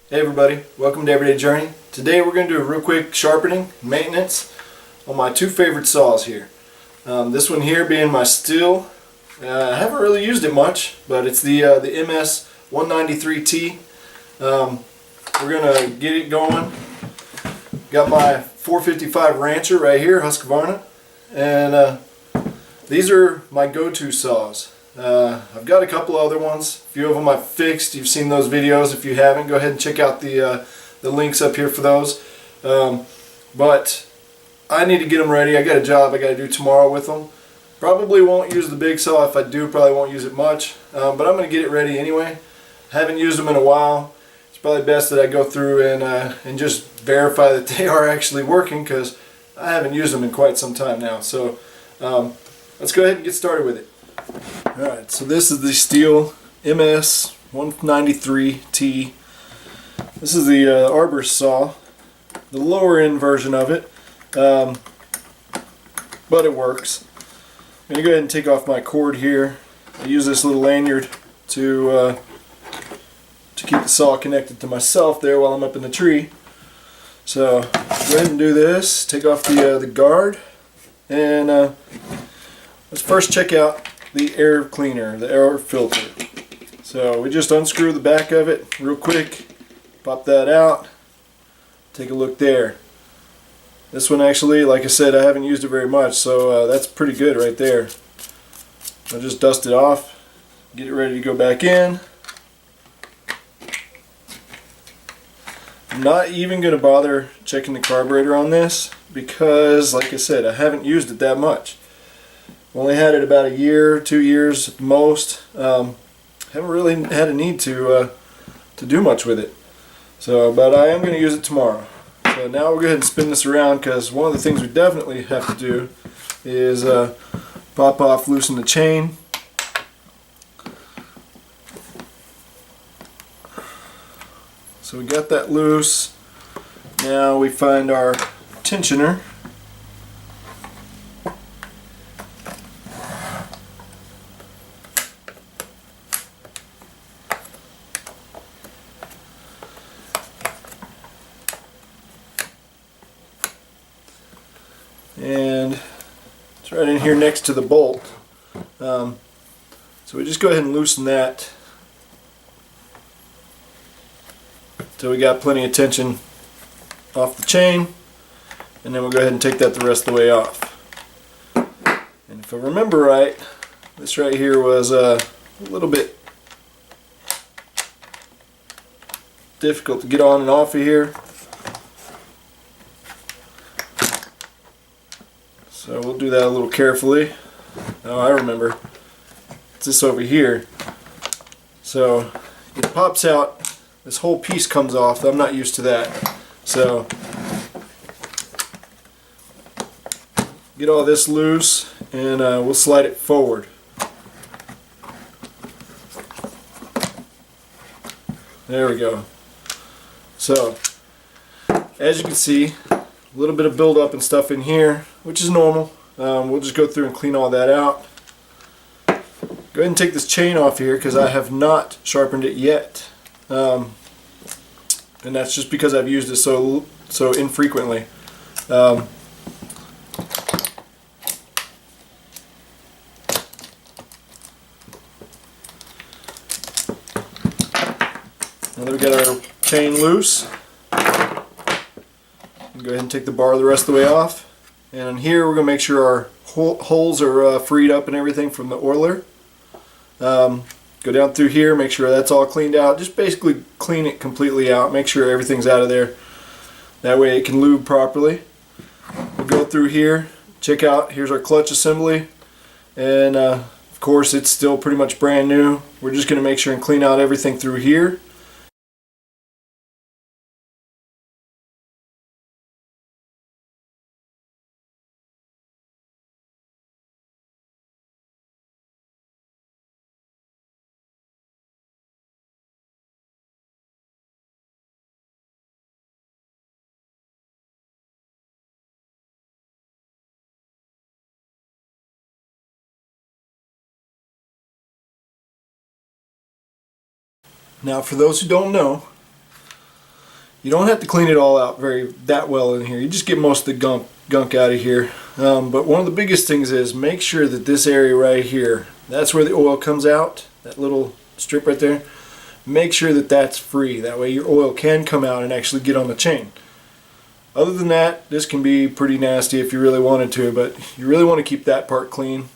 Hey everybody, welcome to Everyday Journey. Today we're going to do a real quick sharpening maintenance on my two favorite saws here. This one here being my Stihl. I haven't really used it much, but it's the MS 193T. We're going to get it going. Got my 455 Rancher right here, Husqvarna, and these are my go-to saws. I've got a couple other ones. A few of them I've fixed. You've seen those videos. If you haven't, go ahead and check out the links up here for those. But I need to get them ready. I got a job I got to do tomorrow with them. Probably won't use the big saw. If I do, probably won't use it much. But I'm going to get it ready anyway. Haven't used them in a while. It's probably best that I go through and just verify that they are actually working, because I haven't used them in quite some time now. So let's go ahead and get started with it. Alright, so this is the Stihl MS 193T. This is the arborist saw, the lower end version of it, but it works. I'm going to go ahead and take off my cord here. I use this little lanyard to keep the saw connected to myself there while I'm up in the tree. So go ahead and do this, take off the guard, and let's first check out the air cleaner, the air filter. So we just unscrew the back of it real quick, pop that out, take a look there. This one actually, like I said, I haven't used it very much, so that's pretty good right there. I'll just dust it off, get it ready to go back in. I'm not even going to bother checking the carburetor on this because, like I said, I haven't used it that much. Only had it about a year, 2 years at most. Haven't really had a need to do much with it. So, but I am going to use it tomorrow. So now we'll go ahead and spin this around, because one of the things we definitely have to do is pop off, loosen the chain. So we got that loose. Now we find our tensioner. And it's right in here next to the bolt. So we just go ahead and loosen that until we got plenty of tension off the chain, and then we'll go ahead and take that the rest of the way off. And if I remember right, this right here was a little bit difficult to get on and off of here. So we'll do that a little carefully. Oh, I remember. It's this over here. So it pops out. This whole piece comes off. I'm not used to that. So get all this loose, and we'll slide it forward. There we go. So as you can see, a little bit of buildup and stuff in here, which is normal. We'll just go through and clean all that out. Go ahead and take this chain off here, because I have not sharpened it yet. And that's just because I've used it so infrequently. Now that we got our chain loose, go ahead and take the bar the rest of the way off. And in here we're going to make sure our holes are freed up and everything from the oiler. Go down through here, make sure that's all cleaned out. Just basically clean it completely out, make sure everything's out of there. That way it can lube properly. We'll go through here, check out, here's our clutch assembly. And of course it's still pretty much brand new. We're just going to make sure and clean out everything through here. Now, for those who don't know, You don't have to clean it all out that well in here. You just get most of the gunk out of here. But one of the biggest things is make sure that this area right here, that's where the oil comes out, that little strip right there, make sure that that's free. That way your oil can come out and actually get on the chain. Other than that, this can be pretty nasty if you really wanted to, but you really want to keep that part clean.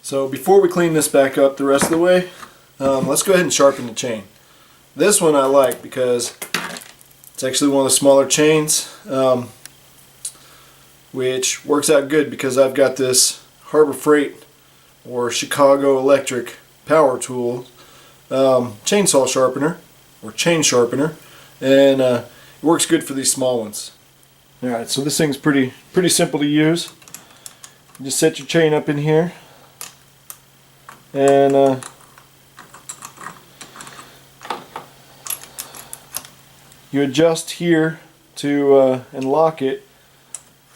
So before we clean this back up the rest of the way, let's go ahead and sharpen the chain. This one I like because it's actually one of the smaller chains, which works out good because I've got this Harbor Freight or Chicago Electric power tool chainsaw sharpener or chain sharpener, and it works good for these small ones. Alright, so this thing's pretty simple to use. You just set your chain up in here, and you adjust here to and lock it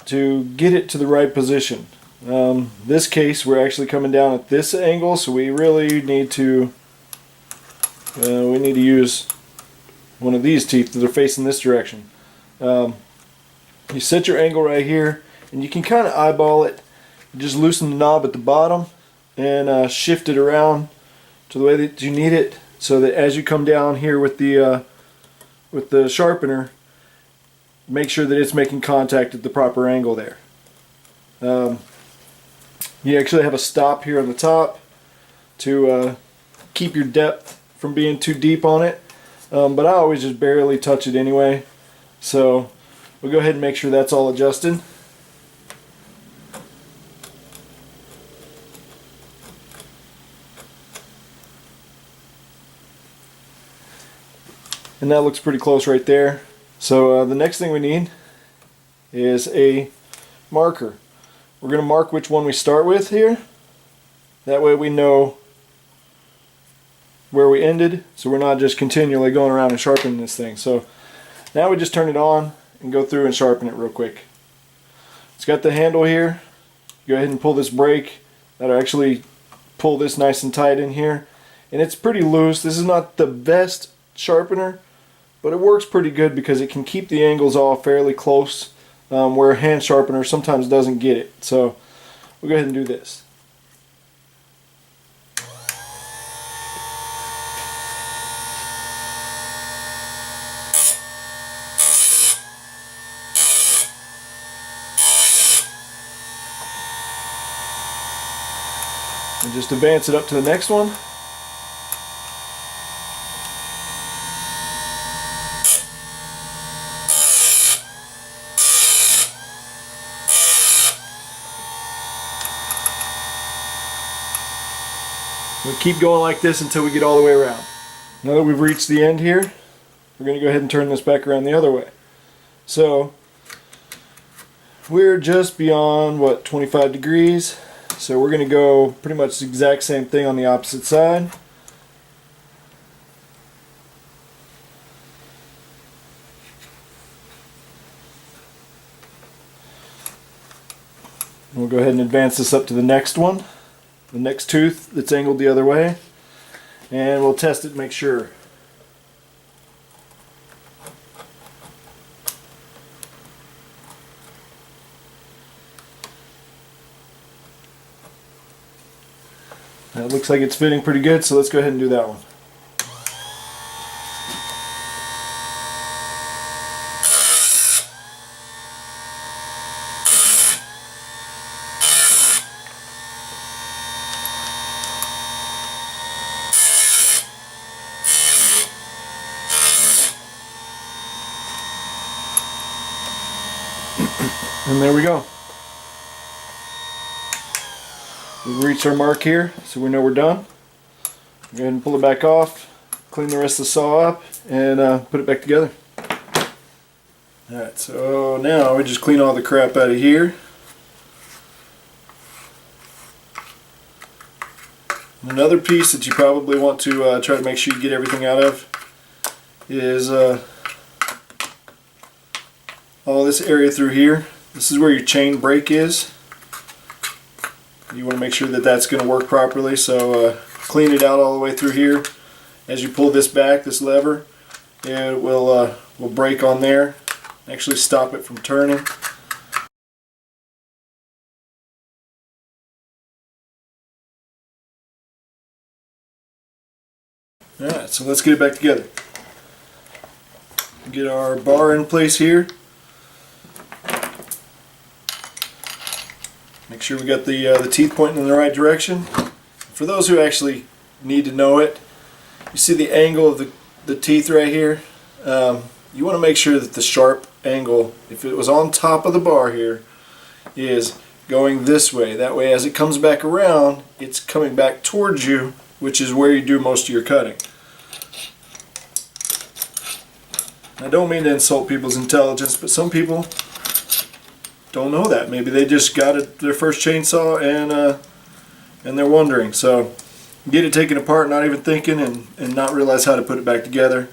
to get it to the right position. This case we're actually coming down at this angle, so we really need to use one of these teeth that are facing this direction. You set your angle right here, and you can kind of eyeball it. You just loosen the knob at the bottom and shift it around to the way that you need it, so that as you come down here with the sharpener, make sure that it's making contact at the proper angle there. You actually have a stop here on the top to keep your depth from being too deep on it, but I always just barely touch it anyway, so we'll go ahead and make sure that's all adjusted. And that looks pretty close right there. So the next thing we need is a marker. We're going to mark which one we start with here. That way we know where we ended, so we're not just continually going around and sharpening this thing. So now we just turn it on and go through and sharpen it real quick. It's got the handle here. Go ahead and pull this brake. That'll actually pull this nice and tight in here. And it's pretty loose. This is not the best sharpener, but it works pretty good because it can keep the angles all fairly close, where a hand sharpener sometimes doesn't get it. So we'll go ahead and do this. And just advance it up to the next one. We'll keep going like this until we get all the way around. Now that we've reached the end here, we're going to go ahead and turn this back around the other way. So we're just beyond, what, 25 degrees. So we're going to go pretty much the exact same thing on the opposite side. We'll go ahead and advance this up to the next one, the next tooth that's angled the other way, and we'll test it and make sure. That looks like it's fitting pretty good, so let's go ahead and do that one. And there we go. We've reached our mark here, so we know we're done. Go ahead and pull it back off, clean the rest of the saw up, and put it back together. Alright, so now we just clean all the crap out of here. Another piece that you probably want to try to make sure you get everything out of is all this area through here. This is where your chain brake is. You want to make sure that that's going to work properly, so clean it out all the way through here. As you pull this back, this lever, it will break on there, actually stop it from turning. Alright, so let's get it back together. Get our bar in place here. Make sure we got the teeth pointing in the right direction. For those who actually need to know it, you see the angle of the teeth right here? You want to make sure that the sharp angle, if it was on top of the bar here, is going this way. That way as it comes back around, it's coming back towards you, which is where you do most of your cutting. I don't mean to insult people's intelligence, but some people don't know that. Maybe they just got their first chainsaw and they're wondering. So get it taken apart, not even thinking, and not realize how to put it back together.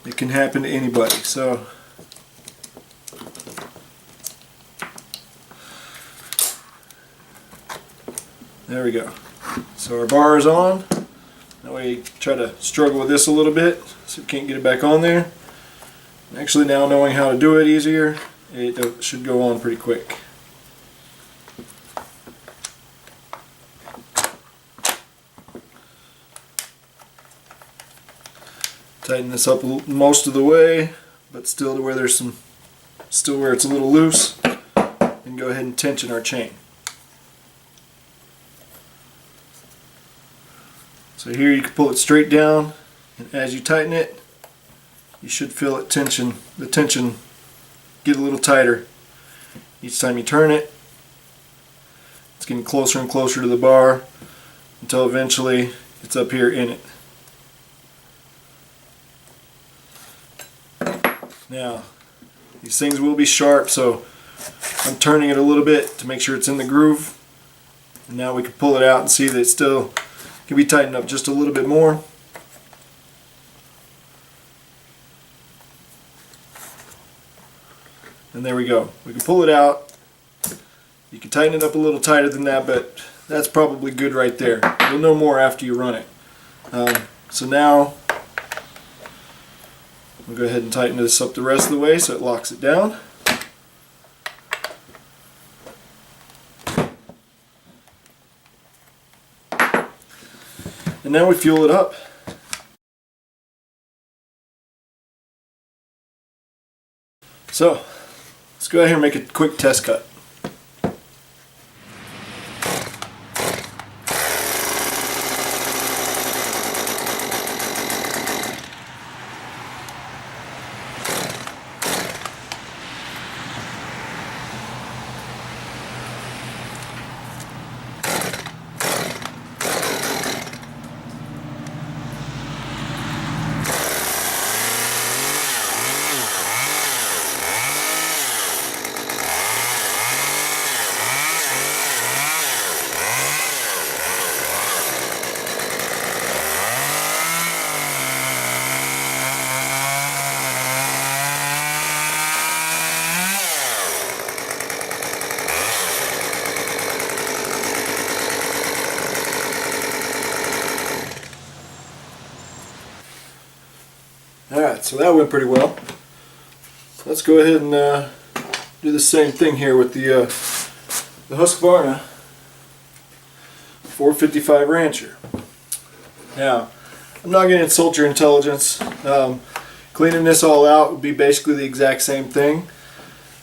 It can happen to anybody. So there we go. So our bar is on. That way you try to struggle with this a little bit so you can't get it back on there. Actually, now knowing how to do it easier, it should go on pretty quick. Tighten this up most of the way, but still to where there's still where it's a little loose, and go ahead and tension our chain. So here you can pull it straight down, and as you tighten it, you should feel the tension get a little tighter each time you turn it. It's getting closer and closer to the bar until eventually it's up here in it. Now, these things will be sharp, so I'm turning it a little bit to make sure it's in the groove. And now we can pull it out and see that it still can be tightened up just a little bit more. And there we go. We can pull it out. You can tighten it up a little tighter than that, but that's probably good right there. You'll know more after you run it. So now we'll go ahead and tighten this up the rest of the way so it locks it down. And now we fuel it up. So let's go out here and make a quick test cut. Alright, so that went pretty well. Let's go ahead and do the same thing here with the Husqvarna 455 Rancher. Now, I'm not going to insult your intelligence. Cleaning this all out would be basically the exact same thing.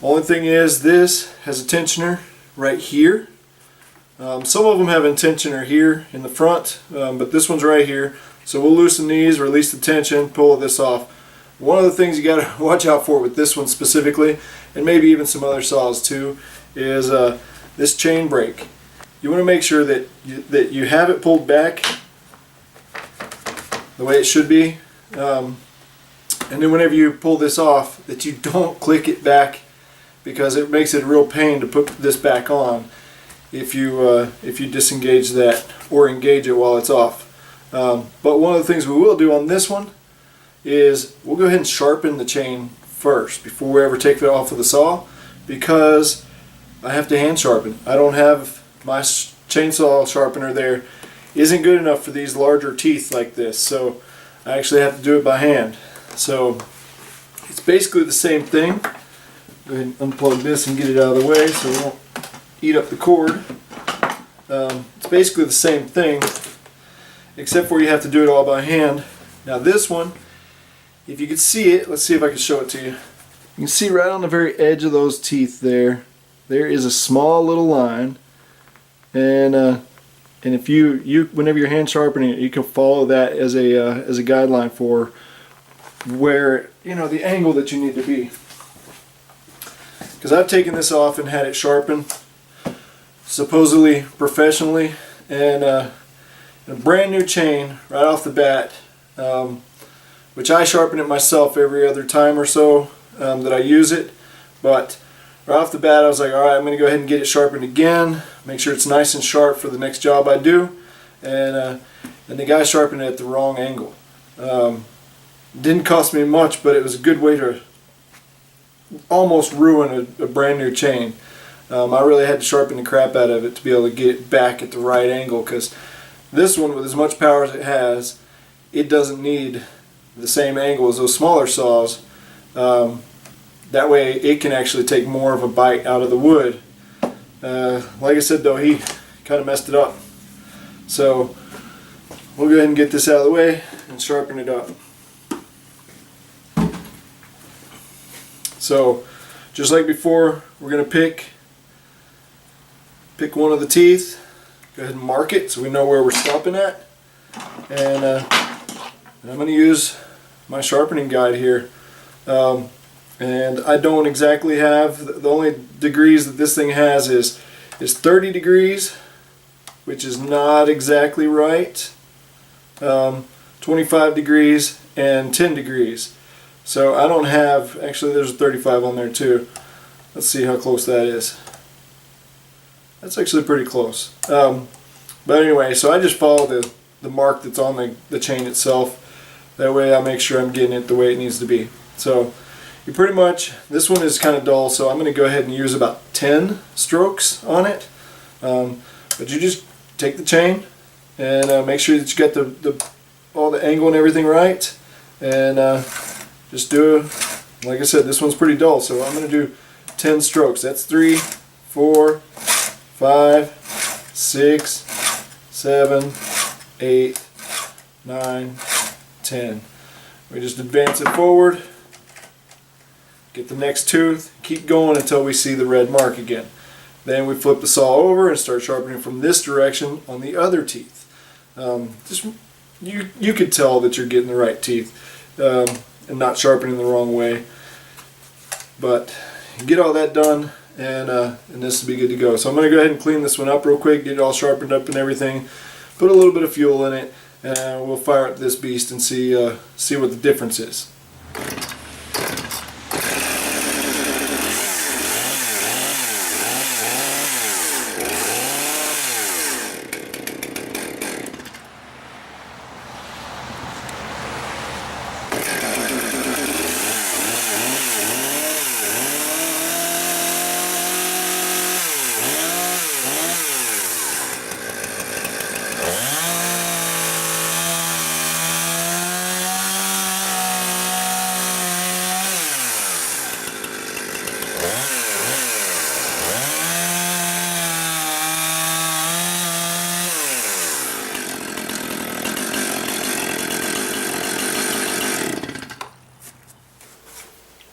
Only thing is, this has a tensioner right here. Some of them have a tensioner here in the front, but this one's right here. So we'll loosen these, release the tension, pull this off. One of the things you got to watch out for with this one specifically, and maybe even some other saws too, is this chain brake. You want to make sure that you have it pulled back the way it should be, and then whenever you pull this off, that you don't click it back, because it makes it a real pain to put this back on if you disengage that or engage it while it's off. But one of the things we will do on this one is we'll go ahead and sharpen the chain first before we ever take it off of the saw, because I have to hand sharpen. I don't have my chainsaw sharpener there isn't good enough for these larger teeth like this, so I actually have to do it by hand. So it's basically the same thing. Go ahead and unplug this and get it out of the way so it won't eat up the cord. It's basically the same thing, except for you have to do it all by hand. Now this one, if you can see it, let's see if I can show it to you. You can see right on the very edge of those teeth there is a small little line, and if you whenever you're hand sharpening it, you can follow that as a guideline for where, you know, the angle that you need to be. Because I've taken this off and had it sharpened supposedly professionally, and a brand new chain right off the bat, which I sharpen it myself every other time or so that I use it, but right off the bat I was like, alright, I'm going to go ahead and get it sharpened again, make sure it's nice and sharp for the next job I do, and the guy sharpened it at the wrong angle. Didn't cost me much, but it was a good way to almost ruin a brand new chain. I really had to sharpen the crap out of it to be able to get it back at the right angle, because this one, with as much power as it has, it doesn't need the same angle as those smaller saws. That way it can actually take more of a bite out of the wood. Like I said though, he kind of messed it up. So we'll go ahead and get this out of the way and sharpen it up. So just like before, we're going to pick one of the teeth, go ahead and mark it so we know where we're stopping at, and I'm going to use my sharpening guide here. And I don't exactly have, the only degrees that this thing has is 30 degrees, which is not exactly right, 25 degrees, and 10 degrees. So I don't have, actually there's a 35 on there too. Let's see how close that is. That's actually pretty close. But anyway, so I just follow the mark that's on the chain itself. That way I make sure I'm getting it the way it needs to be. So you pretty much, this one is kind of dull, so I'm going to go ahead and use about 10 strokes on it. But you just take the chain and make sure that you got all the angle and everything right, and just do, like I said, this one's pretty dull, so I'm going to do 10 strokes. That's 3, 4, 5, 6, 7, 8, 9, 10. We just advance it forward, get the next tooth, keep going until we see the red mark again. Then we flip the saw over and start sharpening from this direction on the other teeth. Just you could tell that you're getting the right teeth and not sharpening the wrong way. But get all that done, and this will be good to go. So I'm going to go ahead and clean this one up real quick, get it all sharpened up and everything, put a little bit of fuel in it, and we'll fire up this beast and see what the difference is.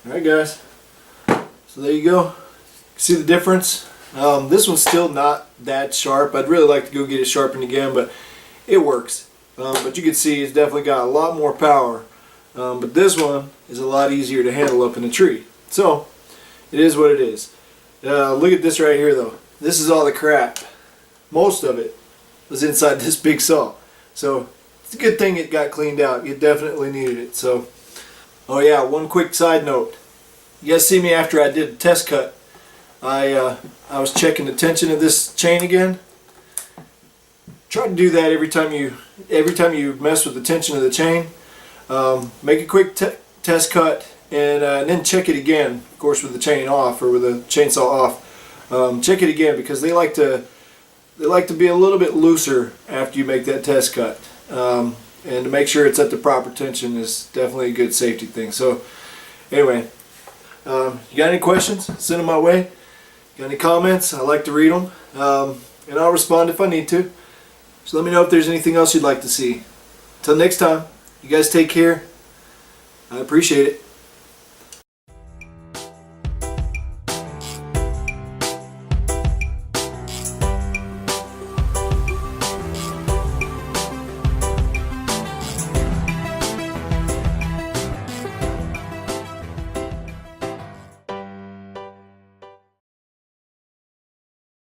Alright guys, so there you go. See the difference? This one's still not that sharp. I'd really like to go get it sharpened again, but it works. But you can see it's definitely got a lot more power. But this one is a lot easier to handle up in a tree. So, it is what it is. Look at this right here though. This is all the crap. Most of it was inside this big saw. So, it's a good thing it got cleaned out. You definitely needed it. So, oh yeah, one quick side note. You guys see me after I did a test cut. I was checking the tension of this chain again. Try to do that every time you mess with the tension of the chain. Make a quick test cut and then check it again. Of course, with the chain off or with the chainsaw off. Check it again, because they like to they like to be a little bit looser after you make that test cut. And to make sure it's at the proper tension is definitely a good safety thing. So anyway, you got any questions? Send them my way. Got any comments? I like to read them. And I'll respond if I need to. So let me know if there's anything else you'd like to see. Till next time, you guys take care. I appreciate it.